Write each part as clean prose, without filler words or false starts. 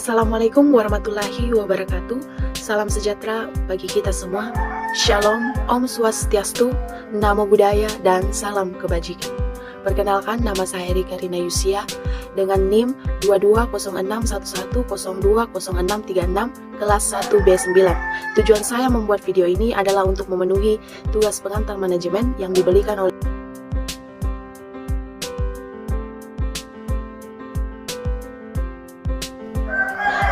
Assalamualaikum warahmatullahi wabarakatuh. Salam sejahtera bagi kita semua. Shalom, Om Swastiastu, Namo Buddhaya, dan salam kebajikan. Perkenalkan, nama saya Rika Rina Yusia dengan NIM 220611020636 kelas 1B9. Tujuan saya membuat video ini adalah untuk memenuhi tugas pengantar manajemen yang diberikan oleh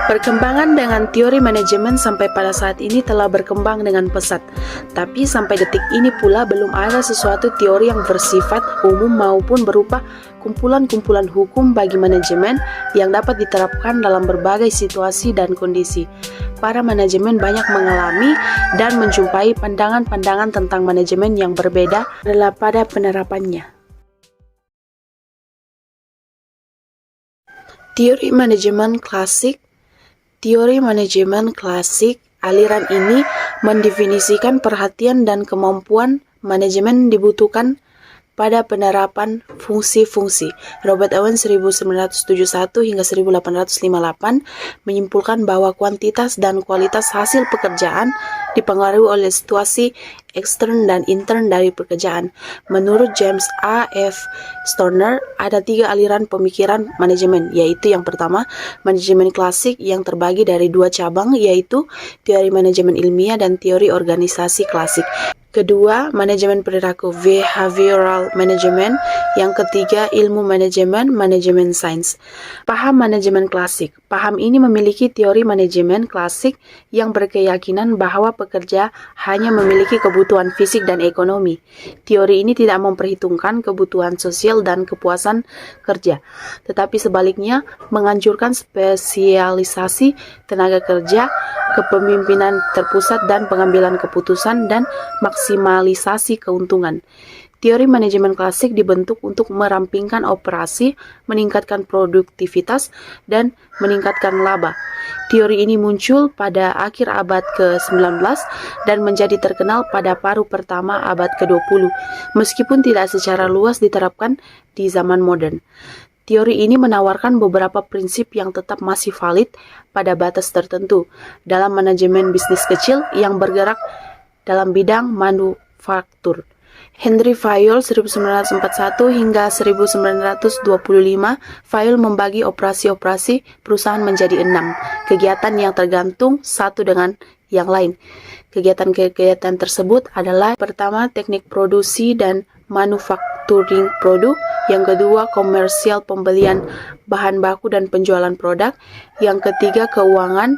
Perkembangan dengan teori manajemen sampai pada saat ini telah berkembang dengan pesat. Tapi sampai detik ini pula belum ada sesuatu teori yang bersifat umum maupun berupa kumpulan-kumpulan hukum bagi manajemen yang dapat diterapkan dalam berbagai situasi dan kondisi. Para manajemen banyak mengalami dan menjumpai pandangan-pandangan tentang manajemen yang berbeda adalah pada penerapannya. Teori manajemen klasik. Teori manajemen klasik, aliran ini mendefinisikan perhatian dan kemampuan manajemen dibutuhkan pada penerapan fungsi-fungsi. Robert Owen 1971 hingga 1858 menyimpulkan bahwa kuantitas dan kualitas hasil pekerjaan dipengaruhi oleh situasi ekstern dan intern dari pekerjaan. Menurut James A. F. Stoner, ada 3 aliran pemikiran manajemen, yaitu yang pertama, manajemen klasik yang terbagi dari 2 cabang, yaitu teori manajemen ilmiah dan teori organisasi klasik. Kedua, manajemen perilaku behavioral management. Yang ketiga, ilmu manajemen, manajemen sains. Paham manajemen klasik. Paham ini memiliki teori manajemen klasik yang berkeyakinan bahwa pekerja hanya memiliki kebutuhan fisik dan ekonomi. Teori ini tidak memperhitungkan kebutuhan sosial dan kepuasan kerja, tetapi sebaliknya menganjurkan spesialisasi tenaga kerja, kepemimpinan terpusat dan pengambilan keputusan, dan maksimalisasi keuntungan. Teori manajemen klasik dibentuk untuk merampingkan operasi, meningkatkan produktivitas, dan meningkatkan laba. Teori ini muncul pada akhir abad ke-19 dan menjadi terkenal pada paruh pertama abad ke-20, meskipun tidak secara luas diterapkan di zaman modern. Teori ini menawarkan beberapa prinsip yang tetap masih valid pada batas tertentu dalam manajemen bisnis kecil yang bergerak dalam bidang manufaktur. Henry Fayol 1941 hingga 1925, Fayol membagi operasi-operasi perusahaan menjadi 6 kegiatan yang tergantung satu dengan yang lain. Kegiatan-kegiatan tersebut adalah pertama, teknik produksi dan manufacturing produk, yang kedua, komersial pembelian bahan baku dan penjualan produk, yang ketiga, keuangan,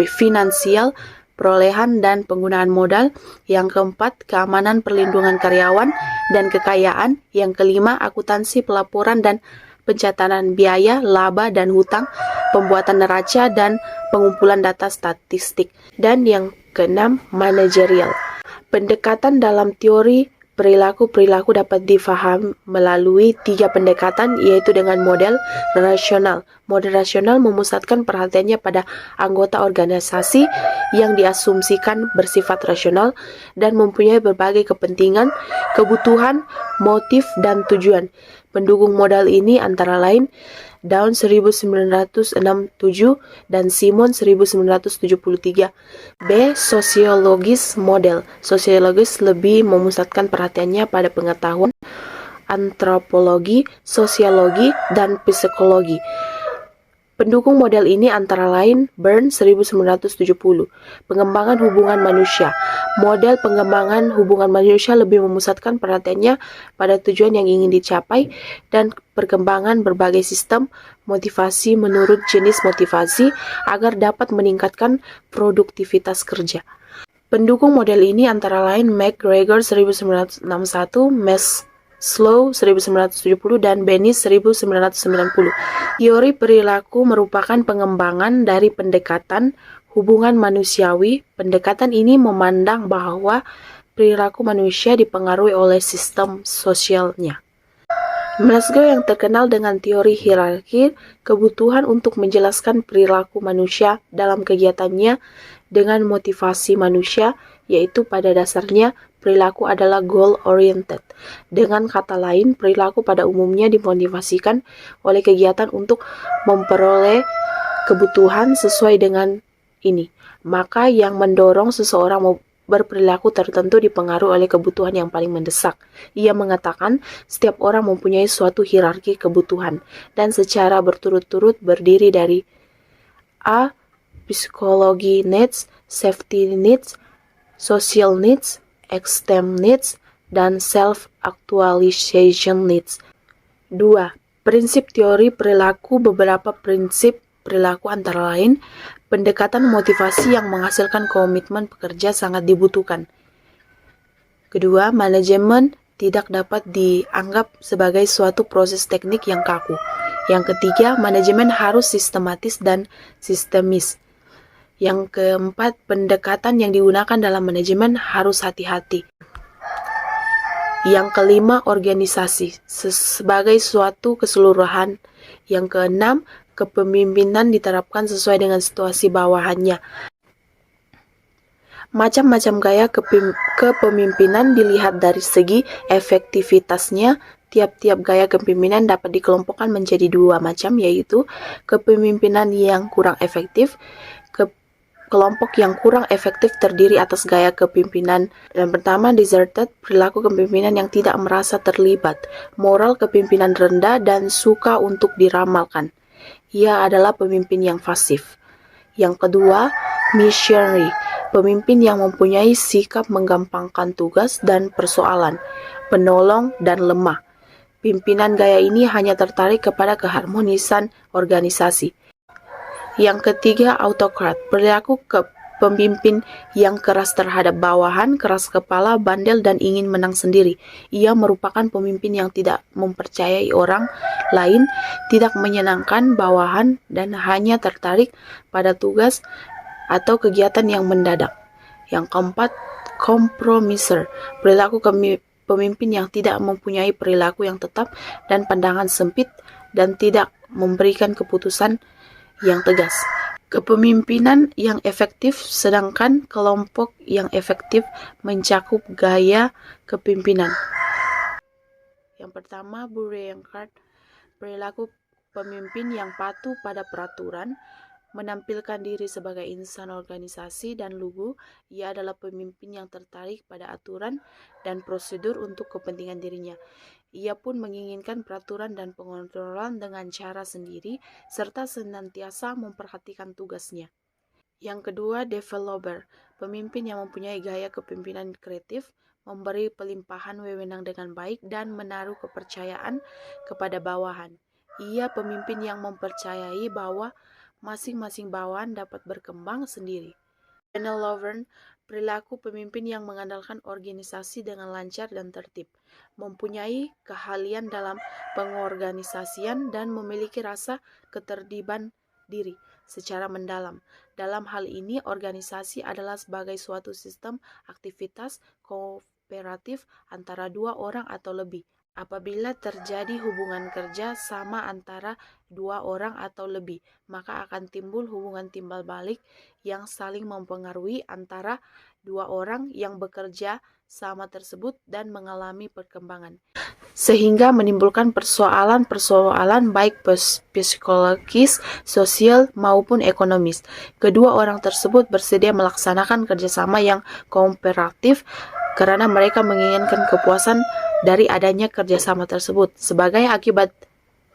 finansial, perolehan dan penggunaan modal, yang keempat, keamanan perlindungan karyawan dan kekayaan, yang kelima, akuntansi pelaporan dan pencatatan biaya, laba dan hutang, pembuatan neraca dan pengumpulan data statistik, dan yang keenam, manajerial. Pendekatan dalam teori perilaku dapat difahami melalui 3 pendekatan, yaitu dengan model rasional. Model rasional memusatkan perhatiannya pada anggota organisasi yang diasumsikan bersifat rasional dan mempunyai berbagai kepentingan, kebutuhan, motif, dan tujuan. Pendukung model ini antara lain Dawn 1967 dan Simon 1973. B. Sosiologis model. Sosiologis lebih memusatkan perhatiannya pada pengetahuan, antropologi, sosiologi, dan psikologi. Pendukung model ini antara lain Burns 1970. Pengembangan hubungan manusia. Model pengembangan hubungan manusia lebih memusatkan perhatiannya pada tujuan yang ingin dicapai dan perkembangan berbagai sistem motivasi menurut jenis motivasi agar dapat meningkatkan produktivitas kerja. Pendukung model ini antara lain McGregor 1961, Maslow 1970, dan Bennis 1990. Teori perilaku merupakan pengembangan dari pendekatan hubungan manusiawi. Pendekatan ini memandang bahwa perilaku manusia dipengaruhi oleh sistem sosialnya. Maslow yang terkenal dengan teori hierarki kebutuhan untuk menjelaskan perilaku manusia dalam kegiatannya dengan motivasi manusia, yaitu pada dasarnya perilaku adalah goal-oriented. Dengan kata lain, perilaku pada umumnya dimotivasikan oleh kegiatan untuk memperoleh kebutuhan sesuai dengan ini. Maka yang mendorong seseorang berperilaku tertentu dipengaruhi oleh kebutuhan yang paling mendesak. Ia mengatakan setiap orang mempunyai suatu hierarki kebutuhan dan secara berturut-turut berdiri dari A. Psychology needs, safety needs, social needs, esteem needs, dan self-actualization needs. 2. Prinsip teori perilaku. Beberapa prinsip perilaku antara lain, pendekatan motivasi yang menghasilkan komitmen pekerja sangat dibutuhkan. Kedua, manajemen tidak dapat dianggap sebagai suatu proses teknik yang kaku. Yang ketiga, manajemen harus sistematis dan sistemis. Yang keempat, pendekatan yang digunakan dalam manajemen harus hati-hati. Yang kelima, organisasi sebagai suatu keseluruhan. Yang keenam, kepemimpinan diterapkan sesuai dengan situasi bawahannya. Macam-macam gaya kepemimpinan dilihat dari segi efektivitasnya. Tiap-tiap gaya kepemimpinan dapat dikelompokkan menjadi dua macam, yaitu kepemimpinan yang kurang efektif. Kelompok yang kurang efektif terdiri atas gaya kepemimpinan. Yang pertama, deserted, perilaku kepemimpinan yang tidak merasa terlibat, moral kepemimpinan rendah dan suka untuk diramalkan. Ia adalah pemimpin yang pasif. Yang kedua, missionary, pemimpin yang mempunyai sikap menggampangkan tugas dan persoalan, penolong dan lemah. Pimpinan gaya ini hanya tertarik kepada keharmonisan organisasi. Yang ketiga, autocrat, perilaku pemimpin yang keras terhadap bawahan, keras kepala, bandel, dan ingin menang sendiri. Ia merupakan pemimpin yang tidak mempercayai orang lain, tidak menyenangkan bawahan, dan hanya tertarik pada tugas atau kegiatan yang mendadak. Yang keempat, compromiser, perilaku pemimpin yang tidak mempunyai perilaku yang tetap dan pandangan sempit dan tidak memberikan keputusan yang tegas. Kepemimpinan yang efektif, sedangkan kelompok yang efektif mencakup gaya kepemimpinan. Yang pertama, Beauregard, perilaku pemimpin yang patuh pada peraturan, menampilkan diri sebagai insan organisasi dan lugu. Ia adalah pemimpin yang tertarik pada aturan dan prosedur untuk kepentingan dirinya. Ia pun menginginkan peraturan dan pengontrolan dengan cara sendiri, serta senantiasa memperhatikan tugasnya. Yang kedua, developer, pemimpin yang mempunyai gaya kepemimpinan kreatif, memberi pelimpahan wewenang dengan baik, dan menaruh kepercayaan kepada bawahan. Ia pemimpin yang mempercayai bahwa masing-masing bawahan dapat berkembang sendiri. Daniel Lovern, perilaku pemimpin yang mengandalkan organisasi dengan lancar dan tertib, mempunyai keahlian dalam pengorganisasian dan memiliki rasa ketertiban diri secara mendalam. Dalam hal ini, organisasi adalah sebagai suatu sistem aktivitas kooperatif antara dua orang atau lebih. Apabila terjadi hubungan kerja sama antara dua orang atau lebih, maka akan timbul hubungan timbal balik yang saling mempengaruhi antara dua orang yang bekerja sama tersebut dan mengalami perkembangan, sehingga menimbulkan persoalan-persoalan baik psikologis, sosial, maupun ekonomis. Kedua orang tersebut bersedia melaksanakan kerjasama yang kooperatif karena mereka menginginkan kepuasan dari adanya kerjasama tersebut. Sebagai akibat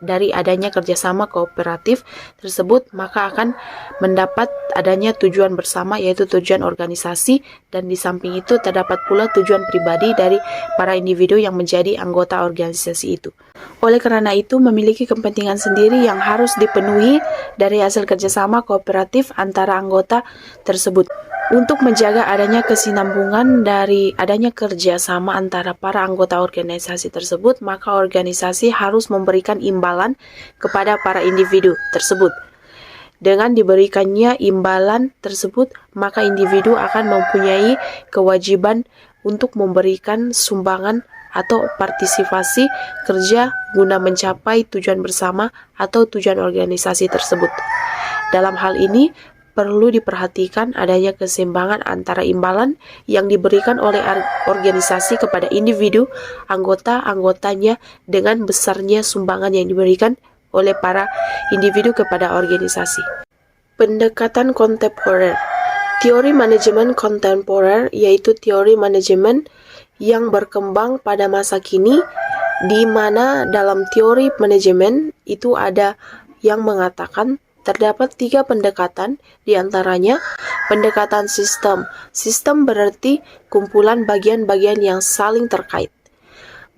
dari adanya kerjasama kooperatif tersebut, maka akan mendapat adanya tujuan bersama, yaitu tujuan organisasi, dan di samping itu terdapat pula tujuan pribadi dari para individu yang menjadi anggota organisasi itu. Oleh karena itu, memiliki kepentingan sendiri yang harus dipenuhi dari hasil kerjasama kooperatif antara anggota tersebut. Untuk menjaga adanya kesinambungan dari adanya kerjasama antara para anggota organisasi tersebut, maka organisasi harus memberikan imbalan kepada para individu tersebut. Dengan diberikannya imbalan tersebut, maka individu akan mempunyai kewajiban untuk memberikan sumbangan atau partisipasi kerja guna mencapai tujuan bersama atau tujuan organisasi tersebut. Dalam hal ini, perlu diperhatikan adanya keseimbangan antara imbalan yang diberikan oleh organisasi kepada individu anggota-anggotanya dengan besarnya sumbangan yang diberikan oleh para individu kepada organisasi. Pendekatan kontemporer. Teori manajemen kontemporer yaitu teori manajemen yang berkembang pada masa kini, di mana dalam teori manajemen itu ada yang mengatakan terdapat 3 pendekatan, diantaranya pendekatan sistem. Sistem berarti kumpulan bagian-bagian yang saling terkait,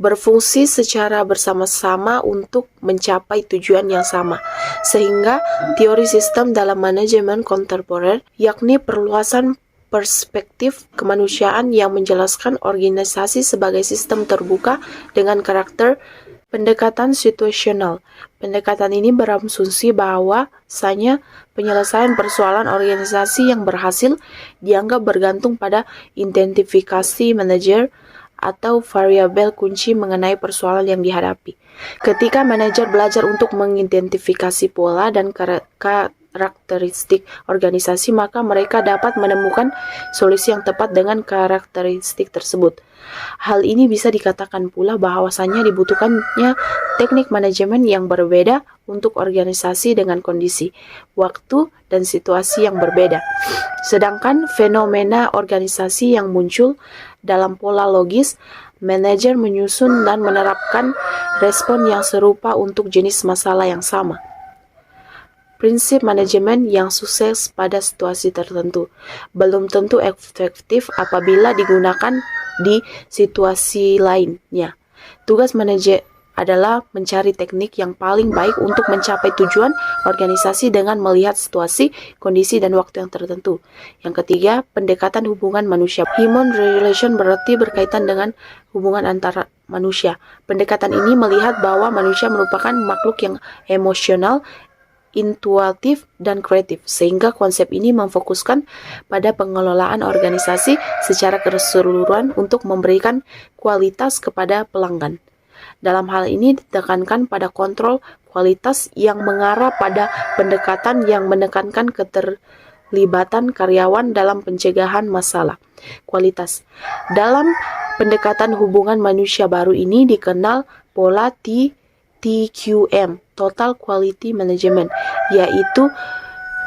berfungsi secara bersama-sama untuk mencapai tujuan yang sama. Sehingga teori sistem dalam manajemen kontemporer yakni perluasan perspektif kemanusiaan yang menjelaskan organisasi sebagai sistem terbuka dengan karakter pendekatan situasional. Pendekatan ini berasumsi bahwasanya penyelesaian persoalan organisasi yang berhasil dianggap bergantung pada identifikasi manajer atau variabel kunci mengenai persoalan yang dihadapi. Ketika manajer belajar untuk mengidentifikasi pola dan karakteristik organisasi, maka mereka dapat menemukan solusi yang tepat dengan karakteristik tersebut. Hal ini bisa dikatakan pula bahwasanya dibutuhkannya teknik manajemen yang berbeda untuk organisasi dengan kondisi, waktu, dan situasi yang berbeda. Sedangkan fenomena organisasi yang muncul dalam pola logis, manajer menyusun dan menerapkan respon yang serupa untuk jenis masalah yang sama. Prinsip manajemen yang sukses pada situasi tertentu belum tentu efektif apabila digunakan di situasi lainnya. Tugas manajer adalah mencari teknik yang paling baik untuk mencapai tujuan organisasi dengan melihat situasi, kondisi, dan waktu yang tertentu. Yang ketiga, pendekatan hubungan manusia. Human relation berarti berkaitan dengan hubungan antara manusia. Pendekatan ini melihat bahwa manusia merupakan makhluk yang emosional, intuitif, dan kreatif, sehingga konsep ini memfokuskan pada pengelolaan organisasi secara keseluruhan untuk memberikan kualitas kepada pelanggan. Dalam hal ini ditekankan pada kontrol kualitas yang mengarah pada pendekatan yang menekankan keterlibatan karyawan dalam pencegahan masalah kualitas. Dalam pendekatan hubungan manusia baru ini dikenal pola TQM, Total Quality Management, yaitu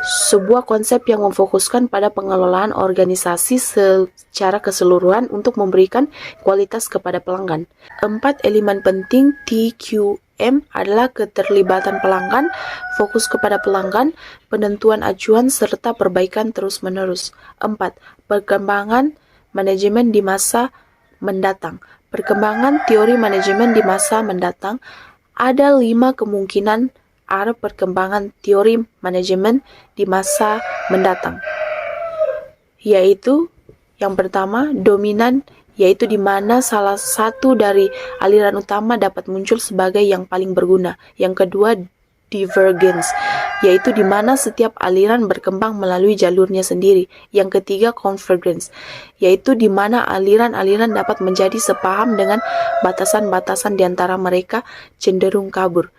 sebuah konsep yang memfokuskan pada pengelolaan organisasi secara keseluruhan untuk memberikan kualitas kepada pelanggan. 4 elemen penting TQM adalah keterlibatan pelanggan, fokus kepada pelanggan, penentuan acuan, serta perbaikan terus-menerus. 4. Perkembangan manajemen di masa mendatang. Perkembangan teori manajemen di masa mendatang. Ada 5 kemungkinan arah perkembangan teori manajemen di masa mendatang, yaitu yang pertama, dominan, yaitu di mana salah satu dari aliran utama dapat muncul sebagai yang paling berguna. Yang kedua, divergence, yaitu di mana setiap aliran berkembang melalui jalurnya sendiri. Yang ketiga, convergence, yaitu di mana aliran-aliran dapat menjadi sepaham dengan batasan-batasan di antara mereka cenderung kabur.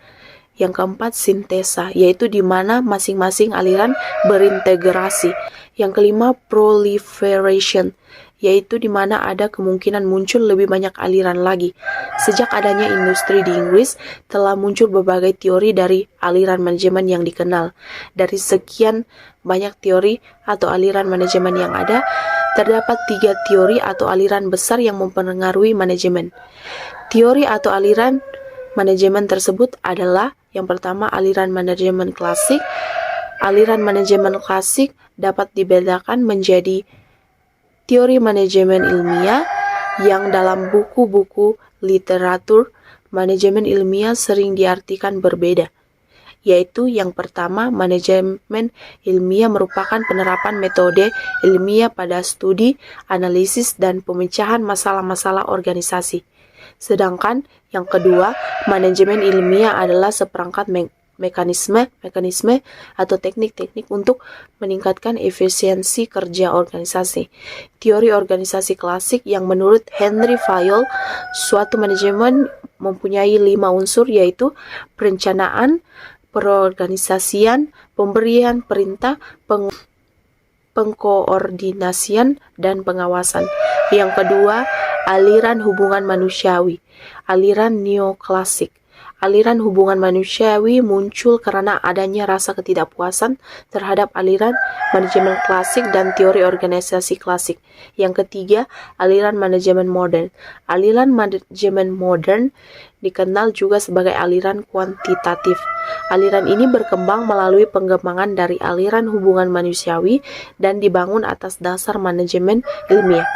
Yang keempat, sintesa, yaitu di mana masing-masing aliran berintegrasi. Yang kelima, proliferation, yaitu di mana ada kemungkinan muncul lebih banyak aliran lagi. Sejak adanya industri di Inggris, telah muncul berbagai teori dari aliran manajemen yang dikenal. Dari sekian banyak teori atau aliran manajemen yang ada, terdapat 3 teori atau aliran besar yang mempengaruhi manajemen. Teori atau aliran manajemen tersebut adalah yang pertama, aliran manajemen klasik. Aliran manajemen klasik dapat dibedakan menjadi teori manajemen ilmiah yang dalam buku-buku literatur manajemen ilmiah sering diartikan berbeda, yaitu yang pertama, manajemen ilmiah merupakan penerapan metode ilmiah pada studi, analisis, dan pemecahan masalah-masalah organisasi. Sedangkan yang kedua, manajemen ilmiah adalah seperangkat mekanisme atau teknik-teknik untuk meningkatkan efisiensi kerja organisasi. Teori organisasi klasik yang menurut Henry Fayol, suatu manajemen mempunyai 5 unsur, yaitu perencanaan, perorganisasian, pemberian perintah, pengkoordinasian, dan pengawasan. Yang kedua, aliran hubungan manusiawi, aliran neoklasik. Aliran hubungan manusiawi muncul karena adanya rasa ketidakpuasan terhadap aliran manajemen klasik dan teori organisasi klasik. Yang ketiga, aliran manajemen modern. Aliran manajemen modern dikenal juga sebagai aliran kuantitatif. Aliran ini berkembang melalui pengembangan dari aliran hubungan manusiawi dan dibangun atas dasar manajemen ilmiah.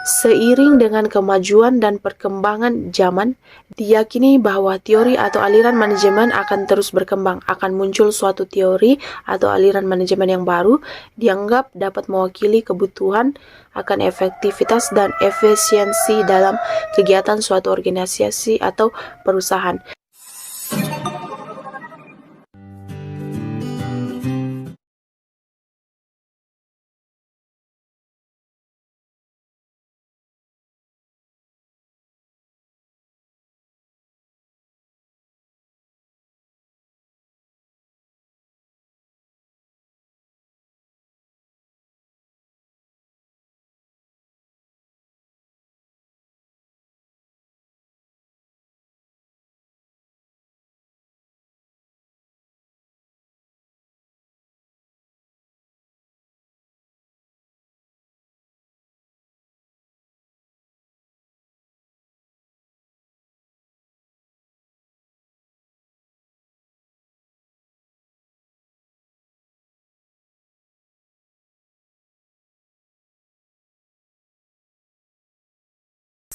Seiring dengan kemajuan dan perkembangan zaman, diyakini bahwa teori atau aliran manajemen akan terus berkembang. Akan muncul suatu teori atau aliran manajemen yang baru, dianggap dapat mewakili kebutuhan akan efektivitas dan efisiensi dalam kegiatan suatu organisasi atau perusahaan.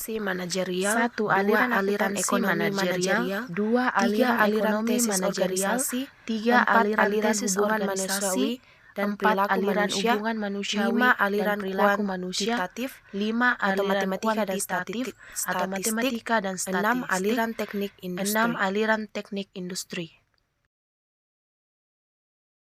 Manajerial, 1. Aliran ekonomi manajerial, 2. Aliran ekonomi manajerial, 3. Aliran tesis organisasi dan 4. Aliran hubungan manusiawi 5. Aliran perilaku manusia 5. Aliran matematika dan statistik 6. Aliran teknik industri